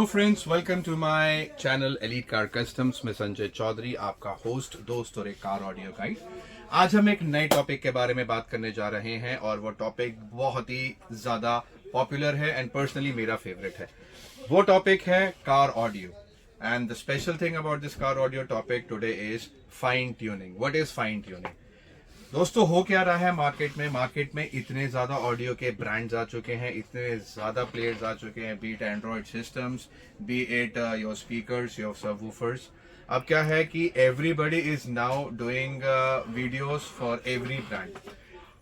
Hello friends, welcome to my channel elite car customs में संजय चौधरी, आपका host, दोस्त और एक कार ऑडियो गाइड। आज हम एक नए टॉपिक के बारे में बात करने जा रहे हैं और वो टॉपिक बहुत ही ज़्यादा पॉपुलर है एंड पर्सनली मेरा फेवरेट है। वो टॉपिक है car audio and the special thing about this car audio topic today is fine tuning. What is fine tuning? दोस्तों, हो क्या रहा है मार्केट में इतने ज्यादा ऑडियो के ब्रांड्स आ चुके हैं, इतने ज्यादा प्लेयर्स आ चुके हैं, B it Android systems, B it your speakers, your subwoofers. अब क्या है कि everybody is now doing videos for every brand.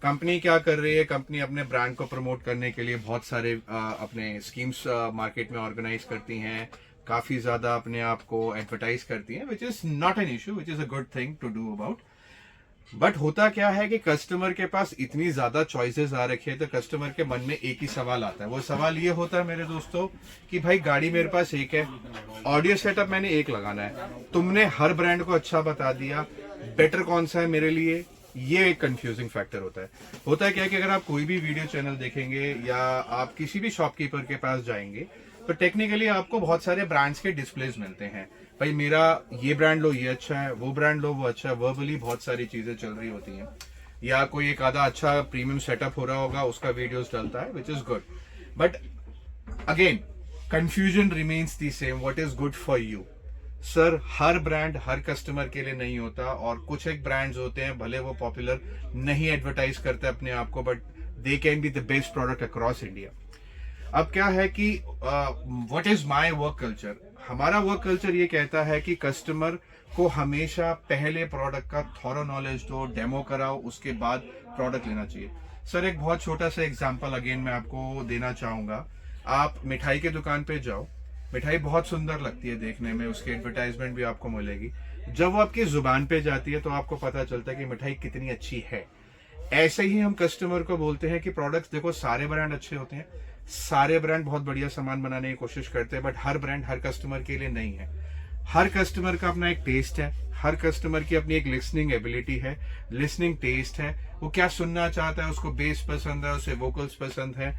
Company क्या कर रही है? कंपनी अपने ब्रांड को प्रमोट करने के लिए बहुत सारे अपने स्कीम्स मार्केट में ऑर्गेनाइज करती हैं, काफी ज्यादा अपने आप को एडवर्टाइज करती हैं, which is not an issue, which is a good thing to do about. But होता क्या है कि कस्टमर के पास इतनी ज्यादा चॉइसेस आ रखी है तो कस्टमर के मन में एक ही सवाल आता है। वो सवाल ये होता है मेरे दोस्तों कि भाई गाड़ी मेरे पास एक है, ऑडियो सेटअप मैंने एक लगाना है, तुमने हर ब्रांड को अच्छा बता दिया, बेटर कौन सा है मेरे लिए? ये एक कंफ्यूजिंग फैक्टर होता है क्या कि अगर आप कोई भी वीडियो चैनल देखेंगे या आप किसी भी शॉपकीपर के पास जाएंगे तो टेक्निकली आपको बहुत सारे ब्रांड्स के डिस्प्लेज मिलते हैं। भाई मेरा ये ब्रांड लो, ये अच्छा है, वो ब्रांड लो, वो अच्छा है, वर्बली बहुत सारी चीजें चल रही होती हैं, या कोई एक आधा अच्छा प्रीमियम सेटअप हो रहा होगा, उसका वीडियोस डलता है, which is good. But again confusion remains the same, what is good for you? Sir, her brand her customer के लिए नहीं होता और कुछ एक ब्रांड्स होते हैं, भले वो पॉपुलर नहीं एडवर्टाइज करते अपने आप को, but they can be the best product across India. अब क्या है कि what is my work culture? हमारा वर्क कल्चर ये कहता है कि कस्टमर को हमेशा पहले प्रोडक्ट का थॉरो नॉलेज दो, डेमो कराओ, उसके बाद प्रोडक्ट लेना चाहिए। सर, एक बहुत छोटा सा एग्जांपल अगेन मैं आपको देना चाहूंगा। आप मिठाई के दुकान पे जाओ, मिठाई बहुत सुंदर लगती है देखने में, उसकी एडवर्टाइजमेंट भी आपको मिलेगी। जब वो आपकी जुबान पे जाती है तो आपको पता चलता है कि मिठाई कितनी अच्छी है। ऐसे ही हम कस्टमर को बोलते हैं कि प्रोडक्ट्स देखो, सारे ब्रांड अच्छे होते हैं, सारे ब्रांड बहुत बढ़िया सामान बनाने की कोशिश करते हैं, but her brand her customer के लिए नहीं है। हर कस्टमर का अपना एक टेस्ट है, हर कस्टमर की अपनी एक लिसनिंग एबिलिटी है, लिसनिंग टेस्ट है, वो क्या सुनना चाहता है, उसको बेस पसंद है, उसे वोकल्स पसंद है।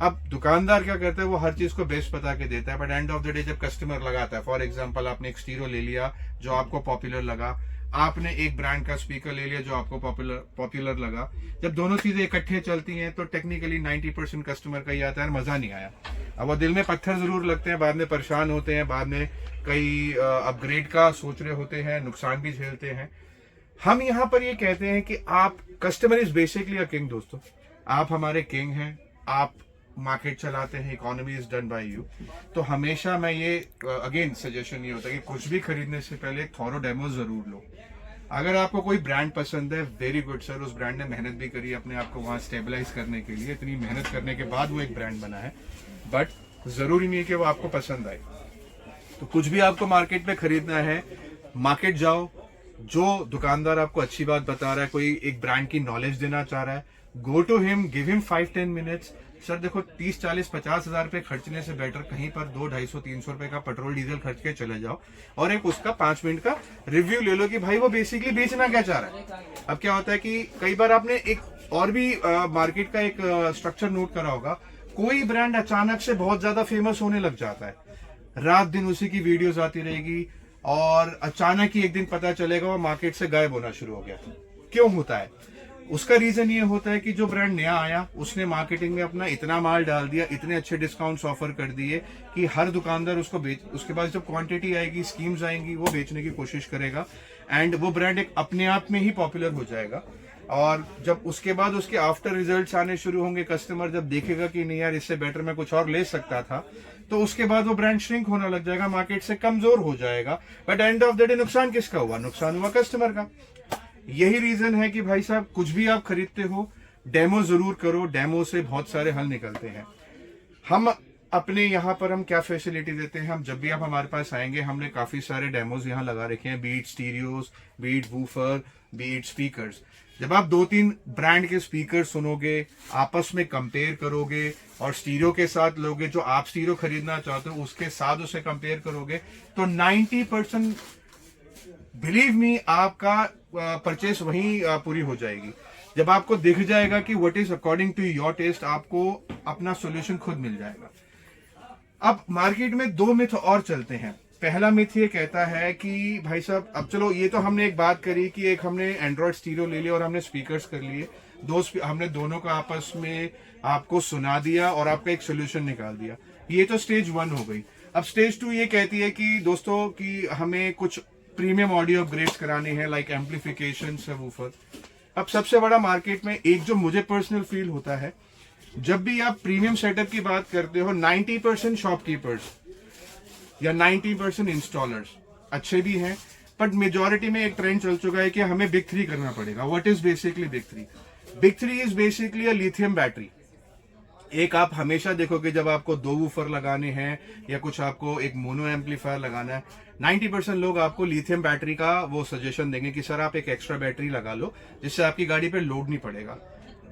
अब दुकानदार क्या करता है? वो हर चीज को बेस बता के देता है, but end of the day जब कस्टमर लगाता है, फॉर एग्जाम्पल आपने एक स्टीरियो ले लिया जो आपको पॉपुलर लगा, आपने एक ब्रांड का स्पीकर ले लिया जो आपको पॉपुलर लगा, जब दोनों चीजें इकट्ठे चलती हैं तो टेक्निकली 90% कस्टमर का ये आता है मजा नहीं आया। अब वो दिल में पत्थर जरूर लगते हैं, बाद में परेशान होते हैं, बाद में कई अपग्रेड का सोच रहे होते हैं, नुकसान भी झेलते हैं। हम यहाँ पर ये कहते हैं कि आप, customer is basically a king दोस्तों, आप हमारे किंग हैं, आप मार्केट चलाते हैं, economy is done by you. तो हमेशा मैं ये अगेन सजेशन ये होता है कि कुछ भी खरीदने से पहले एक थॉरो डेमो जरूर लो। अगर आपको कोई ब्रांड पसंद है, वेरी गुड सर, उस ब्रांड ने मेहनत भी करी अपने आप को वहां स्टेबलाइज करने के लिए, इतनी मेहनत करने के बाद वो एक ब्रांड बना है, बट जरूरी नहीं है कि वो आपको पसंद आए। तो कुछ भी आपको मार्केट में खरीदना है, मार्केट जाओ, जो दुकानदार आपको अच्छी बात बता रहा है, कोई एक ब्रांड की नॉलेज देना चाह रहा है, go to him, give him 5-10 minutes. Sir देखो, 30-40-50 हजार रुपए खर्चने से बेटर कहीं पर 200-250-300 रुपए का पेट्रोल डीजल खर्च के चले जाओ और एक उसका 5 मिनट का रिव्यू ले लो कि भाई वो बेसिकली बेचना क्या चाह रहा है। अब क्या होता है कि कई बार आपने एक और भी मार्केट का एक स्ट्रक्चर नोट करा होगा, कोई ब्रांड अचानक से बहुत ज्यादा फेमस होने लग जाता है, रात दिन उसी की वीडियोज आती रहेगी और अचानक ही एक दिन पता चलेगा वो मार्केट से गायब होना शुरू हो गया। क्यों होता है? उसका रीजन ये होता है कि जो ब्रांड नया आया उसने मार्केटिंग में अपना इतना माल डाल दिया, इतने अच्छे डिस्काउंट्स ऑफर कर दिए कि हर दुकानदार उसको बेच, उसके बाद जब क्वांटिटी आएगी, स्कीम्स आएंगी, वो बेचने की कोशिश करेगा एंड वो ब्रांड एक अपने आप में ही पॉपुलर हो जाएगा। और जब उसके बाद उसके आफ्टर रिजल्ट्स आने शुरू होंगे, कस्टमर जब देखेगा कि नहीं यार इससे बेटर मैं कुछ और ले सकता था, तो उसके बाद वो ब्रांड श्रिंक होने लग जाएगा, मार्केट से कमजोर हो जाएगा। But end of the day नुकसान किसका हुआ? नुकसान हुआ कस्टमर का। यही रीजन है कि भाई साहब, कुछ भी आप खरीदते हो, डेमो जरूर करो, डेमो से बहुत सारे हल निकलते हैं। हम अपने यहाँ पर हम क्या फैसिलिटी देते हैं? हम जब भी आप हमारे पास आएंगे, हमने काफी सारे डेमोज यहाँ लगा रखे हैं, beat stereos, beat woofer, beat speakers. जब आप 2-3 ब्रांड के स्पीकर सुनोगे, आपस में कंपेयर करोगे और स्टीरियो के साथ लोगे, जो आप स्टीरियो खरीदना चाहते हो उसके साथ उसे कंपेयर करोगे, तो 90% बिलीव मी आपका परचेस वहीं पूरी हो जाएगी। जब आपको दिख जाएगा कि what is according to your taste, आपको अपना सॉल्यूशन खुद मिल जाएगा। अब मार्केट में दो मिथ और चलते हैं। पहला मिथ ये कहता है कि भाई साहब, अब चलो ये तो हमने एक बात करी कि एक हमने एंड्रॉयड स्टीरियो ले लिया और हमने स्पीकर्स कर लिए, हमने दोनों का आपस में आपको सुना दिया और आपका एक सोल्यूशन निकाल दिया। ये तो स्टेज 1 हो गई। अब स्टेज 2 ये कहती है कि दोस्तों कि हमें कुछ प्रीमियम ऑडियो अपग्रेड्स कराने हैं, लाइक एम्पलीफिकेशन, सबवूफर। अब सबसे बड़ा मार्केट में एक जो मुझे पर्सनल फील होता है, जब भी आप प्रीमियम सेटअप की बात करते हो, 90% शॉपकीपर्स या 90% इंस्टॉलर्स अच्छे भी हैं, बट मेजोरिटी में एक ट्रेंड चल चुका है कि हमें बिग 3 करना पड़ेगा। What is basically big 3? Big 3 is basically a lithium battery. एक आप हमेशा देखोगे जब आपको 2 वूफर लगाने हैं या कुछ आपको एक मोनो एम्पलीफायर लगाना है, 90% लोग आपको लिथियम बैटरी का वो सजेशन देंगे कि सर आप एक एक्स्ट्रा बैटरी लगा लो जिससे आपकी गाड़ी पे लोड नहीं पड़ेगा।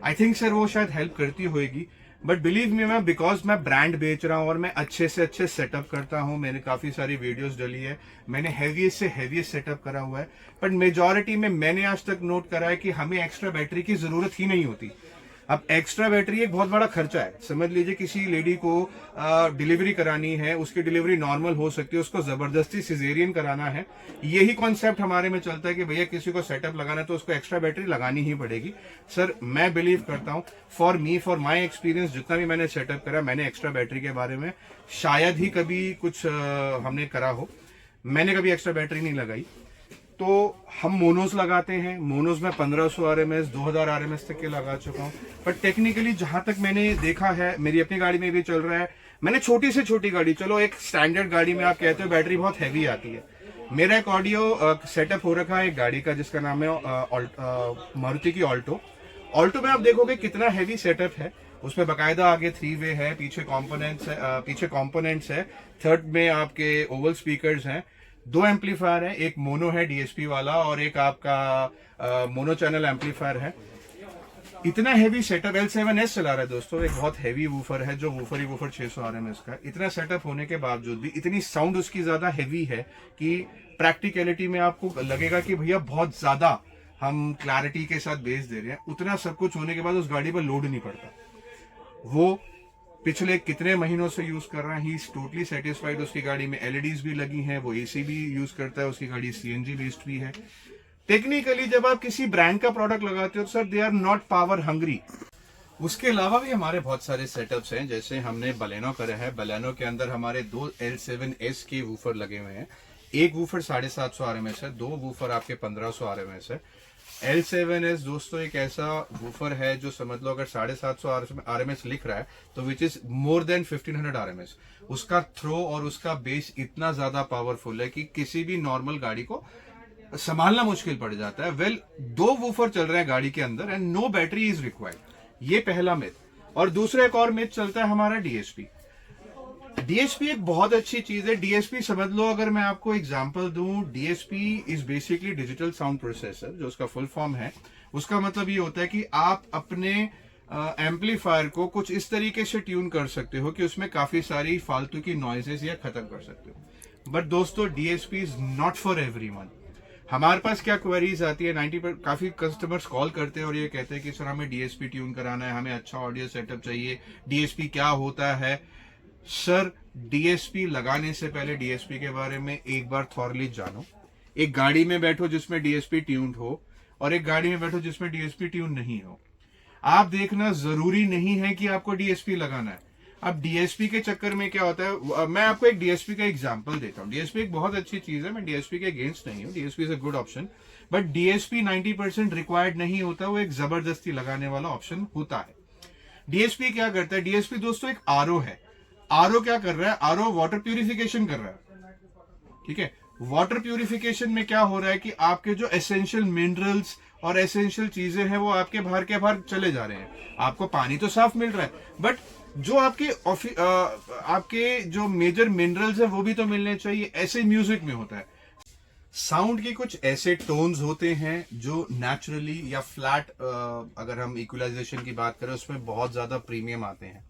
आई थिंक सर वो शायद हेल्प करती होगी, बट बिलीव मी मैं, बिकॉज मैं ब्रांड बेच रहा हूं और मैं अच्छे से अच्छे सेटअप करता हूं, मैंने काफी सारी वीडियोस डली है, मैंने हैवीएस्ट से हैवीएस्ट सेटअप करा हुआ है, बट मेजॉरिटी में मैंने आज तक नोट करा है कि हमें एक्स्ट्रा बैटरी की जरूरत ही नहीं होती। अब एक्स्ट्रा बैटरी एक बहुत बड़ा खर्चा है। समझ लीजिए किसी लेडी को डिलीवरी करानी है, उसकी डिलीवरी नॉर्मल हो सकती है, उसको जबरदस्ती सिजेरियन कराना है, यही कॉन्सेप्ट हमारे में चलता है कि भैया किसी को सेटअप लगाना है तो उसको एक्स्ट्रा बैटरी लगानी ही पड़ेगी। सर मैं बिलीव करता हूं, for me, for my experience, जितना भी मैंने सेटअप करा, मैंने एक्स्ट्रा बैटरी के बारे में शायद ही कभी कुछ हमने करा हो, मैंने कभी एक्स्ट्रा बैटरी नहीं लगाई। तो हम मोनोस लगाते हैं, मोनोस में 1500 RMS 2000 RMS तक के लगा चुका हूं, पर टेक्निकली जहां तक मैंने देखा है, मेरी अपनी गाड़ी में भी चल रहा है, मैंने छोटी से छोटी गाड़ी, चलो एक स्टैंडर्ड गाड़ी में आप कहते हो बैटरी बहुत हैवी आती है, मेरा एक ऑडियो सेटअप हो रखा है एक गाड़ी का जिसका नाम है मारुति की ऑल्टो। ऑल्टो में आप देखोगे कितना हैवी सेटअप है, उसमें बकायदा आगे 3 वे है, पीछे कंपोनेंट्स है, थर्ड में आपके ओवल स्पीकर्स हैं, 2 एम्पलीफायर है, एक मोनो है डीएसपी वाला और एक आपका मोनो चैनल एम्पलीफायर है। इतना हैवी सेटअप, L7S चला रहा है दोस्तों, एक बहुत हैवी वूफर है जो वूफर ही वूफर 600 RMS का। इतना सेटअप होने के बावजूद भी इतनी साउंड उसकी ज्यादा हैवी है कि प्रैक्टिकलिटी में आपको लगेगा कि भैया बहुत ज्यादा हम क्लैरिटी के साथ बेस दे रहे हैं। उतना सब कुछ होने के बाद उस गाड़ी पर लोड नहीं पड़ता। वो पिछले कितने महीनों से यूज कर रहा है, ही इज टोटली सेटिस्फाइड। उसकी गाड़ी में एलईडीज भी लगी हैं, वो एसी भी यूज करता है, उसकी गाड़ी सीएनजी बेस्ड भी है। टेक्निकली जब आप किसी ब्रांड का प्रोडक्ट लगाते हो sir, they are not power hungry. उसके अलावा भी हमारे बहुत सारे सेटअप्स हैं, जैसे हमने बलेनो करा है, बलेनो के अंदर हमारे 2 L7S के वूफर लगे हुए हैं, एक वूफर 750 RMS है, 2 वूफर आपके 1500 RMS है। L7S दोस्तों एक ऐसा वूफर है जो समझ लो अगर 750 RMS लिख रहा है तो which is more than 1500 RMS। उसका थ्रो और उसका बेस इतना ज्यादा पावरफुल है कि किसी भी नॉर्मल गाड़ी को संभालना मुश्किल पड़ जाता है। वेल 2 वूफर चल रहे हैं गाड़ी के अंदर and no battery is required, ये पहला मिथ। और दूसरा एक और मिथ चलता है हमारा डीएसपी। डीएसपी एक बहुत अच्छी चीज है। डीएसपी समझ लो, अगर मैं आपको एग्जांपल दूं, DSP is basically digital sound processor, जो उसका फुल फॉर्म है। उसका मतलब ये होता है कि आप अपने एम्पलीफायर को कुछ इस तरीके से ट्यून कर सकते हो कि उसमें काफी सारी फालतू की नॉइजेस या खत्म कर सकते हो। बट दोस्तों DSP is not for everyone. हमारे पास क्या क्वेरीज आती है, 90 काफी कस्टमर्स कॉल करते हैं और ये कहते हैं कि सर हमें डीएसपी ट्यून कराना है, हमें अच्छा ऑडियो सेटअप चाहिए, डीएसपी क्या होता है। सर डीएसपी लगाने से पहले डीएसपी के बारे में एक बार थॉरली जानो। एक गाड़ी में बैठो जिसमें डीएसपी ट्यून्ड हो और एक गाड़ी में बैठो जिसमें डीएसपी ट्यून नहीं हो। आप देखना, जरूरी नहीं है कि आपको डीएसपी लगाना है। अब डीएसपी के चक्कर में क्या होता है, मैं आपको एक डीएसपी का एग्जांपल देता हूं। डीएसपी एक बहुत अच्छी चीज है, मैं डीएसपी के अगेंस्ट नहीं हूं, DSP is a good option, but DSP 90% required नहीं होता, वो एक जबरदस्ती लगाने वाला ऑप्शन होता है। डीएसपी क्या करता है, डीएसपी दोस्तों एक आरओ है। आरओ क्या कर रहा है, आरओ वाटर प्यूरिफिकेशन कर रहा है, ठीक है। वाटर प्यूरिफिकेशन में क्या हो रहा है कि आपके जो एसेंशियल मिनरल्स और एसेंशियल चीजें हैं वो आपके बाहर के बाहर चले जा रहे हैं। आपको पानी तो साफ मिल रहा है, बट जो आपके जो मेजर मिनरल्स है वो भी तो मिलने चाहिए। ऐसे म्यूजिक में होता है। साउंड के कुछ ऐसे टोन्स होते हैं जो नेचुरली या फ्लैट, अगर हम इक्वलाइजेशन की बात करें, उसमें बहुत ज्यादा प्रीमियम आते हैं।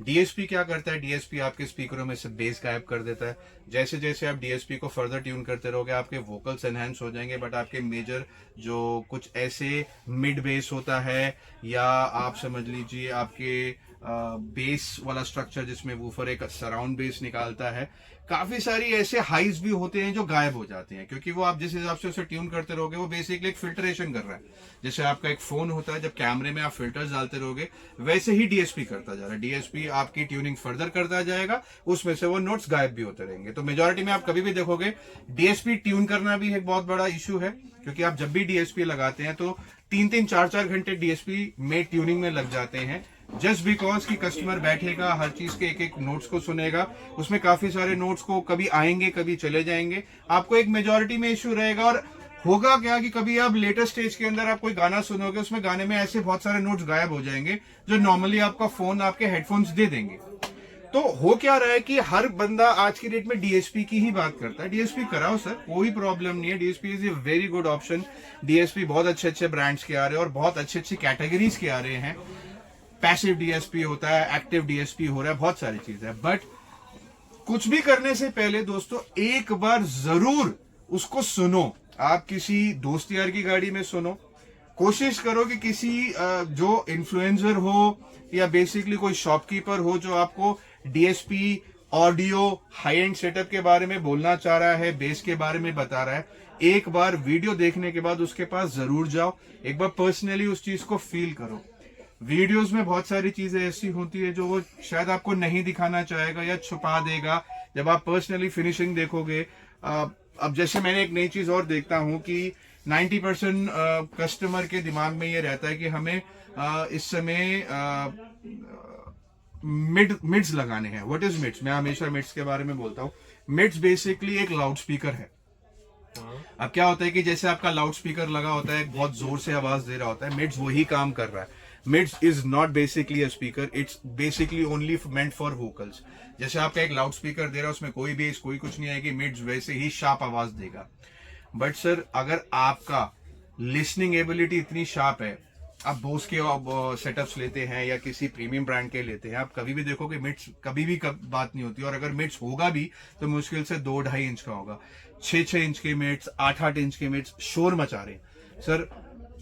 डीएसपी क्या करता है, डीएसपी आपके स्पीकरों में से बेस गायब कर देता है। जैसे जैसे आप डीएसपी को फर्दर ट्यून करते रहोगे, आपके वोकल्स एनहांस हो जाएंगे, बट आपके मेजर जो कुछ ऐसे मिड बेस होता है, या आप समझ लीजिए आपके बेस वाला स्ट्रक्चर जिसमें वूफर एक सराउंड बेस निकालता है। काफी सारी ऐसे हाइज भी होते हैं जो गायब हो जाते हैं, क्योंकि वो आप जिस हिसाब से उसे ट्यून करते रहोगे वो बेसिकली एक फिल्ट्रेशन कर रहा है। जैसे आपका एक फोन होता है, जब कैमरे में आप फिल्टर्स डालते रहोगे वैसे ही डीएसपी करता जा रहा है। डीएसपी आपकी ट्यूनिंग फर्दर करता जाएगा, उसमें से वो नोट्स गायब भी होते रहेंगे। तो मेजोरिटी में आप कभी भी देखोगे डीएसपी ट्यून करना भी एक बहुत बड़ा इशू है, क्योंकि आप जब भी डीएसपी लगाते हैं तो 3-3, 4-4 घंटे डीएसपी में ट्यूनिंग में लग जाते हैं, जस्ट बिकॉज कि कस्टमर बैठेगा, हर चीज के एक एक नोट्स को सुनेगा, उसमें काफी सारे नोट्स को कभी आएंगे कभी चले जाएंगे, आपको एक मेजोरिटी में इशू रहेगा। और होगा क्या कि कभी आप लेटर स्टेज के अंदर आप कोई गाना सुनोगे, उसमें गाने में ऐसे बहुत सारे नोट्स गायब हो जाएंगे जो नॉर्मली आपका फोन आपके हेडफोन्स दे देंगे। तो हो क्या रहा है कि हर बंदा आज की डेट में डीएसपी की ही बात करता है। डीएसपी कराओ सर, कोई प्रॉब्लम नहीं है, DSP is a very good option. DSP बहुत अच्छे अच्छे ब्रांड्स के आ रहे हैं और बहुत अच्छी अच्छी कैटेगरीज के आ रहे हैं। पैसिव डीएसपी होता है, एक्टिव डीएसपी हो रहा है, बहुत सारी चीजें हैं। बट कुछ भी करने से पहले दोस्तों एक बार जरूर उसको सुनो। आप किसी दोस्त यार की गाड़ी में सुनो, कोशिश करो कि किसी जो इन्फ्लुएंसर हो या बेसिकली कोई शॉपकीपर हो जो आपको DSP, audio, high and setup के बारे में बोलना चाह रहा है, बेस के बारे में बता रहा है, एक बार वीडियो देखने के बाद उसके पास जरूर जाओ, एक बार पर्सनली उस चीज को फील करो। वीडियोस में बहुत सारी चीजें ऐसी होती है जो वो शायद आपको नहीं दिखाना चाहेगा या छुपा देगा। जब आप पर्सनली फिनिशिंग देखोगे, अब जैसे मैंने एक नई चीज और देखता हूं कि 90% कस्टमर के दिमाग में ये रहता है कि हमें इस समय मिड्स लगाने हैं। What is mids? मैं हमेशा मिड्स के बारे में बोलता हूँ। मिड्स बेसिकली एक लाउड स्पीकर है। अब क्या होता है कि जैसे आपका लाउड स्पीकर लगा होता है, बहुत जोर से आवाज दे रहा होता है, मिड्स वही काम कर रहा है। Mids is not basically a speaker, it's basically only meant for vocals. जैसे आपका एक लाउड स्पीकर दे रहा है, उसमें कोई बेस कोई कुछ नहीं आएगी, मिड्स वैसे ही शार्प आवाज देगा। बट सर अगर आपका लिसनिंग एबिलिटी इतनी शार्प है, आप बोस के सेटअप्स लेते हैं या किसी प्रीमियम ब्रांड के लेते हैं, आप कभी भी देखोगे मिड्स कभी भी बात नहीं होती। और अगर मिड्स होगा भी तो मुश्किल से 2-2.5 इंच का होगा। 6-6 इंच के मिड्स, 8-8 इंच के मिड्स शोर मचा रहे हैं। Sir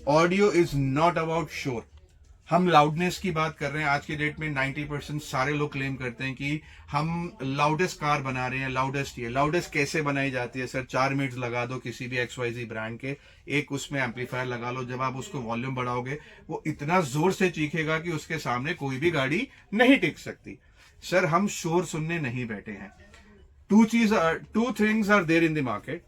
audio is not about शोर। हम लाउडनेस की बात कर रहे हैं। आज के डेट में 90% सारे लोग क्लेम करते हैं कि हम लाउडेस्ट कार बना रहे हैं, लाउडेस्ट ये। लाउडेस्ट कैसे बनाई जाती है सर? 4 मिड्स लगा दो किसी भी XYZ ब्रांड के, एक उसमें एम्पलीफायर लगा लो, जब आप उसको वॉल्यूम बढ़ाओगे वो इतना जोर से चीखेगा कि उसके सामने कोई भी गाड़ी नहीं टिक सकती। सर हम शोर सुनने नहीं बैठे हैं। Two things are there in the market.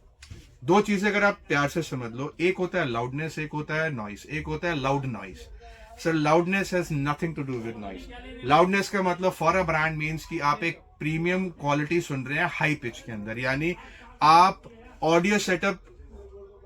2 चीजें अगर आप प्यार से समझ लो, एक होता है लाउडनेस, एक होता है नॉइस, एक होता है loud noise. Sir loudness has nothing to do with noise. Loudness का मतलब फॉर अ ब्रांड मीन्स कि आप एक प्रीमियम क्वालिटी सुन रहे हैं हाई पिच के अंदर, यानी आप audio setup,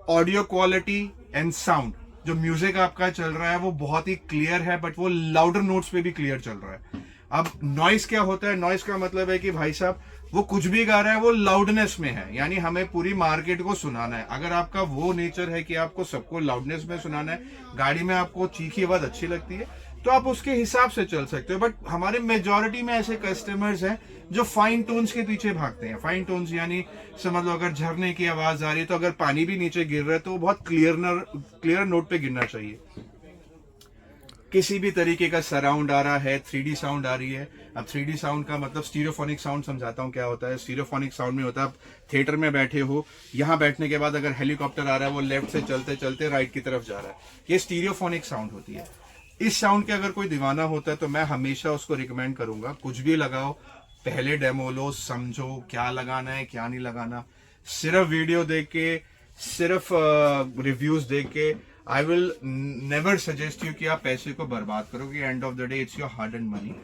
audio quality and sound, जो म्यूजिक आपका चल रहा है वो बहुत ही क्लियर है, बट वो लाउडर नोट्स पे भी क्लियर चल रहा है। अब नॉइस क्या होता है? नॉइस का मतलब है कि भाई साहब वो कुछ भी गा रहा है वो लाउडनेस में है, यानी हमें पूरी मार्केट को सुनाना है। अगर आपका वो नेचर है कि आपको सबको लाउडनेस में सुनाना है, गाड़ी में आपको चीखी आवाज अच्छी लगती है, तो आप उसके हिसाब से चल सकते हो। बट हमारे मेजॉरिटी में ऐसे कस्टमर्स हैं जो फाइन टोन्स के पीछे भागते हैं। फाइन टोन्स यानी समझ लो अगर झरने की आवाज आ रही है तो अगर पानी भी नीचे गिर रहा है तो वो बहुत क्लियर नोट पे गिरना चाहिए। किसी भी तरीके का सराउंड आ रहा है, 3D साउंड आ रही है। अब 3D साउंड का मतलब स्टीरियोफोनिक साउंड समझाता हूँ क्या होता है। स्टीरियोफोनिक साउंड में होता है आप थिएटर में बैठे हो, यहाँ बैठने के बाद अगर हेलीकॉप्टर आ रहा है वो लेफ्ट से चलते चलते राइट की तरफ जा रहा है, ये स्टीरियोफोनिक साउंड होती है। इस साउंड के अगर कोई दीवाना होता है तो मैं हमेशा उसको रिकमेंड करूंगा, कुछ भी लगाओ पहले डेमो लो, समझो क्या लगाना है क्या नहीं लगाना। सिर्फ वीडियो देख के, सिर्फ रिव्यूज देख के I will never suggest you कि आप पैसे को बर्बाद करोगे। End of the day it's your hard and money.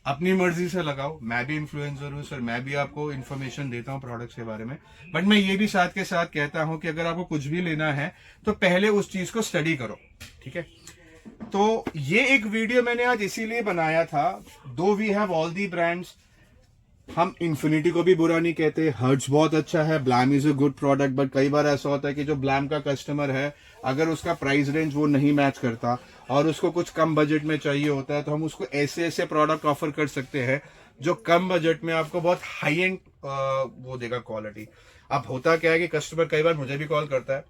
अपनी मर्जी से लगाओ। मैं भी इन्फ्लुएंसर हूँ सर, मैं भी आपको इन्फॉर्मेशन देता हूँ प्रोडक्ट्स के बारे में, बट मैं ये भी साथ के साथ कहता हूँ कि अगर आपको कुछ भी लेना है तो पहले उस चीज को स्टडी करो, ठीक है। तो ये एक वीडियो मैंने आज इसीलिए बनाया था, दो we have all the brands. हम इन्फिनिटी को भी बुरा नहीं कहते, हर्ट्ज बहुत अच्छा है, ब्लैम is a good product, but कई बार ऐसा होता है कि जो ब्लैम का कस्टमर है अगर उसका प्राइस रेंज वो नहीं मैच करता और उसको कुछ कम बजट में चाहिए होता है, तो हम उसको ऐसे ऐसे प्रोडक्ट ऑफर कर सकते हैं जो कम बजट में आपको बहुत हाई एंड वो देगा क्वालिटी। अब होता क्या है कि कस्टमर कई बार मुझे भी कॉल करता है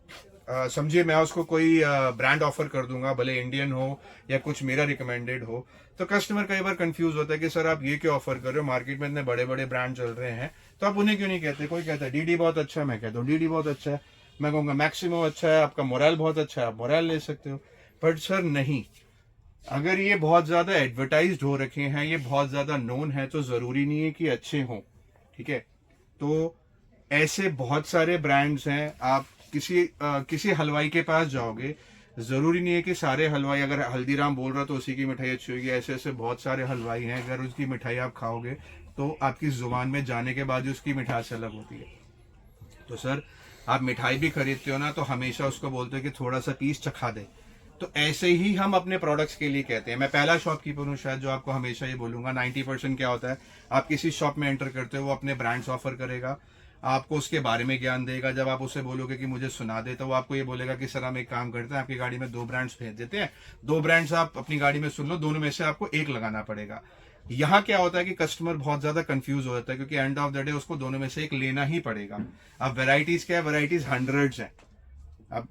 समझिए मैं उसको कोई ब्रांड ऑफर कर दूंगा, भले इंडियन हो या कुछ मेरा रिकमेंडेड हो, तो कस्टमर कई बार कंफ्यूज होता है कि सर आप ये क्यों ऑफर कर रहे हो, मार्केट में इतने बड़े बड़े ब्रांड चल रहे हैं, तो आप उन्हें क्यों नहीं कहते। कोई कहता है डीडी बहुत अच्छा है, मैं कहता हूँ डीडी बहुत अच्छा है, मैं कहूँगा मैक्सिमो अच्छा है, आपका मोराल बहुत अच्छा है, आप मोराल ले सकते हो। बट सर नहीं, अगर ये बहुत ज्यादा एडवर्टाइज्ड हो रखे हैं, ये बहुत ज्यादा नोन है, तो जरूरी नहीं है कि अच्छे हों, ठीक है। तो ऐसे बहुत सारे ब्रांड्स हैं, आप किसी हलवाई के पास जाओगे, जरूरी नहीं है कि सारे हलवाई, अगर हल्दीराम बोल रहा तो उसी की मिठाई अच्छी होगी, ऐसे ऐसे बहुत सारे हलवाई हैं, अगर उसकी मिठाई आप खाओगे तो आपकी जुबान में जाने के बाद उसकी मिठास अलग होती है। तो सर आप मिठाई भी खरीदते हो ना, तो हमेशा उसको बोलते हो कि थोड़ा सा पीस चखा दे। तो ऐसे ही हम अपने प्रोडक्ट्स के लिए कहते हैं। मैं पहला शॉपकीपर हूँ शायद जो आपको हमेशा ये बोलूंगा, 90% क्या होता है, आप किसी शॉप में एंटर करते हो, वो अपने ब्रांड्स ऑफर करेगा, आपको उसके बारे में ज्ञान देगा। जब आप उससे बोलोगे कि मुझे सुना दे, तो वो आपको ये बोलेगा कि सर हम एक काम करते हैं, आपकी गाड़ी में 2 ब्रांड्स भेज देते हैं, 2 ब्रांड्स आप अपनी गाड़ी में सुन लो, दोनों में से आपको एक लगाना पड़ेगा। यहाँ क्या होता है कि कस्टमर बहुत ज्यादा कंफ्यूज हो जाता है, क्योंकि एंड ऑफ द डे उसको दोनों में से एक लेना ही पड़ेगा। अब वेराइटीज क्या है, वेराइटीज हंड्रेड्स हैं। अब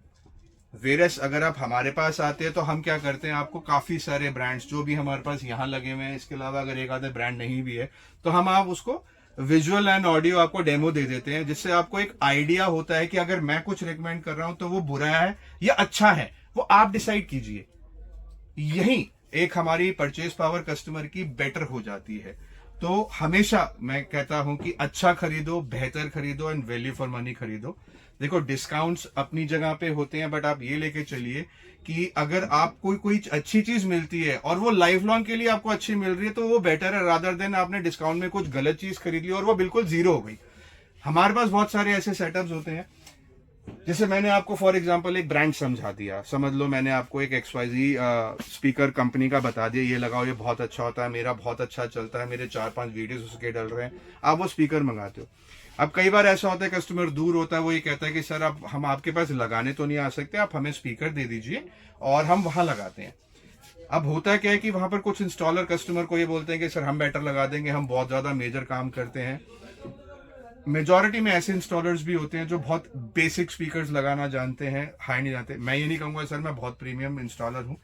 वेरस अगर आप हमारे पास आते हैं तो हम क्या करते हैं, आपको काफी सारे ब्रांड्स जो भी हमारे पास यहाँ लगे हुए हैं, इसके अलावा अगर एक आधे ब्रांड नहीं भी है तो हम आप उसको विजुअल एंड ऑडियो आपको डेमो दे देते हैं, जिससे आपको एक आइडिया होता है कि अगर मैं कुछ रिकमेंड कर रहा हूं तो वो बुरा है या अच्छा है, वो आप डिसाइड कीजिए। यही एक हमारी परचेज पावर कस्टमर की बेटर हो जाती है। तो हमेशा मैं कहता हूं कि अच्छा खरीदो, बेहतर खरीदो एंड वैल्यू फॉर मनी खरीदो। देखो डिस्काउंट्स अपनी जगह पे होते हैं, बट आप ये लेके चलिए कि अगर आपको कोई अच्छी चीज मिलती है और वो लाइफ लॉन्ग के लिए आपको अच्छी मिल रही है, तो वो बेटर है रादर देन आपने डिस्काउंट में कुछ गलत चीज खरीद ली और वो बिल्कुल जीरो हो गई। हमारे पास बहुत सारे ऐसे सेटअप्स होते हैं, जैसे मैंने आपको फॉर एग्जांपल एक ब्रांड समझा दिया, समझ लो मैंने आपको एक XYZ स्पीकर कंपनी का बता दिया, ये लगाओ ये बहुत अच्छा होता है, मेरा बहुत अच्छा चलता है, मेरे 4-5 वीडियोस उसके डल रहे हैं, आप वो स्पीकर मंगाते हो। अब कई बार ऐसा होता है कस्टमर दूर होता है, वो ये कहता है कि सर आप हम आपके पास लगाने तो नहीं आ सकते, आप हमें स्पीकर दे दीजिए और हम वहां लगाते हैं। अब होता क्या है कि वहां पर कुछ इंस्टॉलर कस्टमर को ये बोलते हैं कि सर हम बेटर लगा देंगे, हम बहुत ज्यादा मेजर काम करते हैं। मेजॉरिटी में ऐसे इंस्टॉलर्स भी होते हैं जो बहुत बेसिक स्पीकर्स लगाना जानते हैं, हाई नहीं जानते। मैं ये नहीं कहूंगा सर मैं बहुत प्रीमियम इंस्टॉलर हूँ,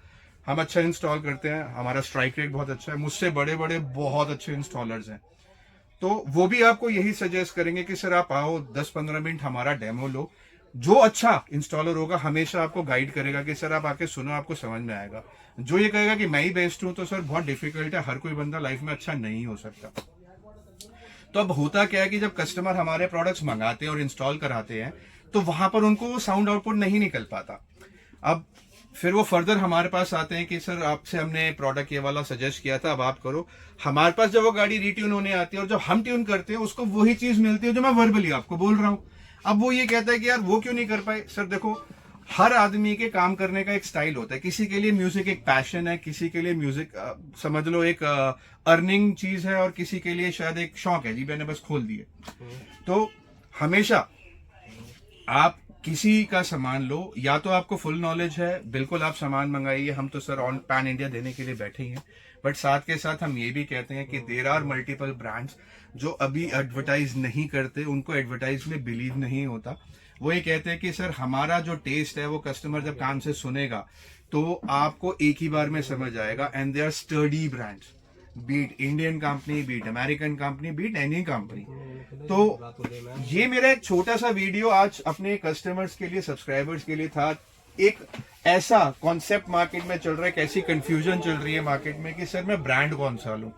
हम अच्छा इंस्टॉल करते हैं, हमारा स्ट्राइक रेट बहुत अच्छा है, मुझसे बड़े बड़े बहुत अच्छे इंस्टॉलर्स हैं। तो वो भी आपको यही सजेस्ट करेंगे कि सर आप आओ 10-15 मिनट हमारा डेमो लो। जो अच्छा इंस्टॉलर होगा हमेशा आपको गाइड करेगा कि सर आप आके सुनो, आपको समझ में आएगा। जो ये कहेगा कि मैं ही बेस्ट हूं, तो सर बहुत डिफिकल्ट है, हर कोई बंदा लाइफ में अच्छा नहीं हो सकता। तो अब होता क्या है कि जब कस्टमर हमारे प्रोडक्ट्स मंगाते हैं और इंस्टॉल कराते हैं, तो वहां पर उनको वो साउंड आउटपुट नहीं निकल पाता। अब फिर वो फर्दर हमारे पास आते हैं कि सर आपसे हमने प्रोडक्ट ये वाला सजेस्ट किया था, अब आप करो। हमारे पास जब वो गाड़ी रीट्यून होने आती है और जब हम ट्यून करते हैं उसको वही चीज मिलती है जो मैं वर्बली आपको बोल रहा हूं। अब वो ये कहता है कि यार वो क्यों नहीं कर पाए। सर देखो हर आदमी के काम करने का एक स्टाइल होता है, किसी के लिए म्यूजिक एक पैशन है, किसी के लिए म्यूजिक समझ लो एक अर्निंग चीज है, और किसी के लिए शायद एक शौक है, जी मैंने बस खोल दिए। तो हमेशा आप किसी का सामान लो, या तो आपको फुल नॉलेज है, बिल्कुल आप सामान मंगाइए, हम तो सर ऑन पैन इंडिया देने के लिए बैठे ही हैं। बट साथ के साथ हम ये भी कहते हैं कि देयर आर मल्टीपल ब्रांड्स जो अभी एडवर्टाइज नहीं करते, उनको एडवर्टाइज में बिलीव नहीं होता। वो ये कहते हैं कि सर हमारा जो टेस्ट है वो कस्टमर जब कान से सुनेगा तो आपको एक ही बार में समझ आएगा। And they are study brands, beat Indian company, beat American company, beat any company. तो ये मेरा एक छोटा सा वीडियो आज अपने कस्टमर्स के लिए, सब्सक्राइबर्स के लिए था। एक ऐसा कॉन्सेप्ट मार्केट में चल रहा है, कैसी कंफ्यूजन चल रही है मार्केट में कि सर मैं ब्रांड कौन सा लूं।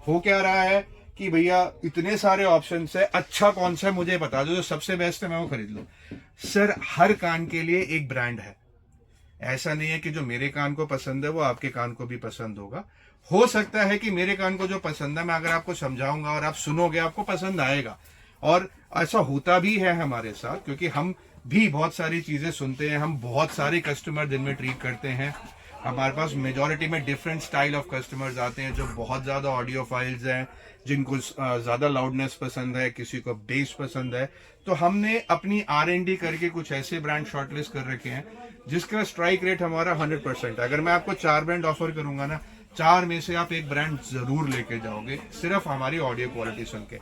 हो क्या रहा है कि भैया इतने सारे ऑप्शंस है, अच्छा कौन सा है मुझे बता दो, जो सबसे बेस्ट है मैं वो खरीद लूं। सर हर कान के लिए एक ब्रांड है, ऐसा नहीं है कि जो मेरे कान को पसंद है वो आपके कान को भी पसंद होगा। हो सकता है कि मेरे कान को जो पसंद है मैं अगर आपको समझाऊंगा और आप सुनोगे आपको पसंद आएगा, और ऐसा होता भी है हमारे साथ, क्योंकि हम भी बहुत सारी चीजें सुनते हैं, हम बहुत सारे कस्टमर दिन में ट्रीट करते हैं। हमारे पास मेजॉरिटी में डिफरेंट स्टाइल ऑफ कस्टमर्स आते हैं, जो बहुत ज्यादा ऑडियो फाइल्स हैं, जिनको ज्यादा लाउडनेस पसंद है, किसी को बेस पसंद है। तो हमने अपनी R&D करके कुछ ऐसे ब्रांड शॉर्टलिस्ट कर रखे हैं जिसका स्ट्राइक रेट हमारा 100% है। अगर मैं आपको 4 ब्रांड ऑफर करूंगा ना, 4 में से आप एक ब्रांड जरूर लेके जाओगे, सिर्फ हमारी ऑडियो क्वालिटी सुन के।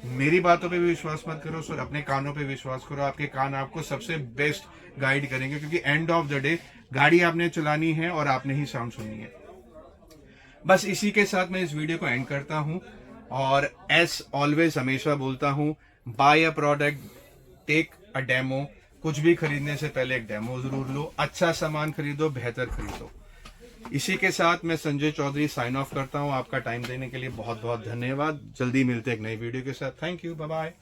मेरी बातों पे भी विश्वास मत करो सर, अपने कानों पे विश्वास करो। आपके कान आपको सबसे बेस्ट गाइड करेंगे, क्योंकि एंड ऑफ द डे गाड़ी आपने चलानी है और आपने ही साउंड सुननी है। बस इसी के साथ मैं इस वीडियो को एंड करता हूं, और एस ऑलवेज हमेशा बोलता हूं, buy a product, take a demo. कुछ भी खरीदने से पहले एक डेमो जरूर लो। अच्छा सामान खरीदो, बेहतर खरीदो। इसी के साथ मैं संजय चौधरी साइन ऑफ करता हूं। आपका टाइम देने के लिए बहुत बहुत धन्यवाद। जल्दी मिलते हैं एक नई वीडियो के साथ। Thank you, bye bye.